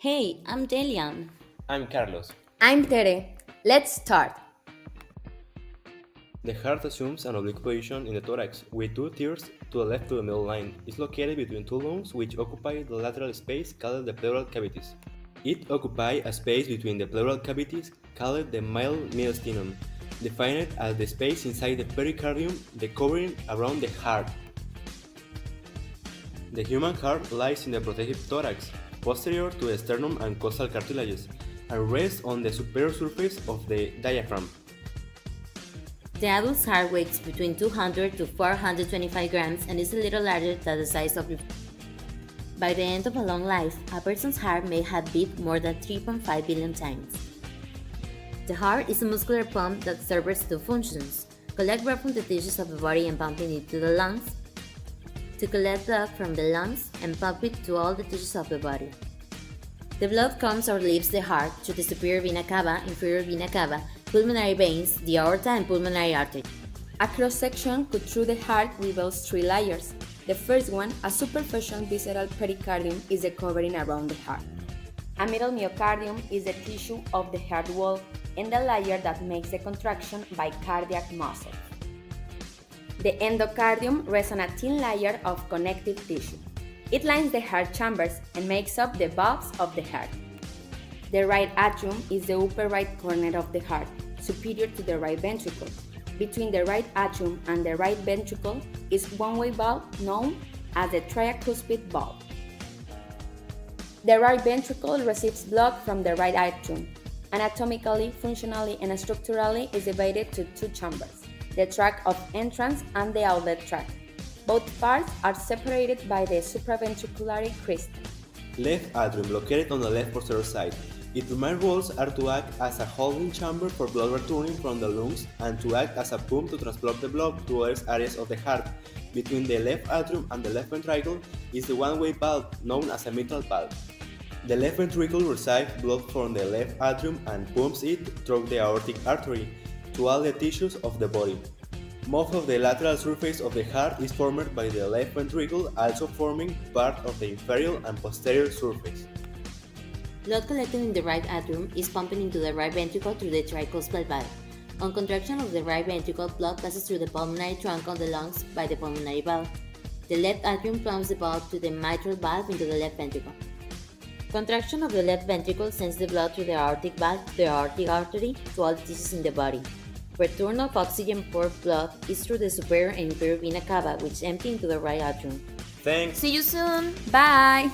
Hey, I'm Delian. I'm Carlos. I'm Tere. Let's start. The heart assumes an oblique position in the thorax, with two tiers to the left of the middle line. It's located between two lungs which occupy the lateral space called the pleural cavities. It occupies a space between the pleural cavities called the middle mediastinum, defined as the space inside the pericardium, the covering around the heart. The human heart lies in the protective thorax, posterior to the sternum and costal cartilages, and rests on the superior surface of the diaphragm. The adult's heart weighs between 200 to 425 grams and is a little larger than the size of your. By the end of a long life, a person's heart may have beat more than 3.5 billion times. The heart is a muscular pump that serves two functions: collect blood from the tissues of the body and pump it into the lungs, to collect blood from the lungs and pump it to all the tissues of the body. The blood comes or leaves the heart through the superior vena cava, inferior vena cava, pulmonary veins, the aorta, and pulmonary artery. A cross-section cut through the heart reveals three layers. The first one, a superficial visceral pericardium, is the covering around the heart. A middle myocardium is the tissue of the heart wall and the layer that makes the contraction by cardiac muscles. The endocardium rests on a thin layer of connective tissue. It lines the heart chambers and makes up the valves of the heart. The right atrium is the upper right corner of the heart, superior to the right ventricle. Between the right atrium and the right ventricle is one-way valve known as the tricuspid valve. The right ventricle receives blood from the right atrium. Anatomically, functionally, and structurally is divided to two chambers, the tract of entrance and the outlet tract. Both parts are separated by the supraventricular crest. Left atrium, located on the left posterior side. Its main roles are to act as a holding chamber for blood returning from the lungs and to act as a pump to transport the blood to other areas of the heart. Between the left atrium and the left ventricle is the one-way valve known as a mitral valve. The left ventricle receives blood from the left atrium and pumps it through the aortic artery to all the tissues of the body. Most of the lateral surface of the heart is formed by the left ventricle, also forming part of the inferior and posterior surface. Blood collected in the right atrium is pumped into the right ventricle through the tricuspid valve. On contraction of the right ventricle, blood passes through the pulmonary trunk of the lungs by the pulmonary valve. The left atrium pumps the blood to the mitral valve into the left ventricle. Contraction of the left ventricle sends the blood through the aortic valve to the aortic artery to all the tissues in the body. Return of oxygen-poor blood is through the superior and inferior vena cava, which empty into the right atrium. Thanks! See you soon. Bye.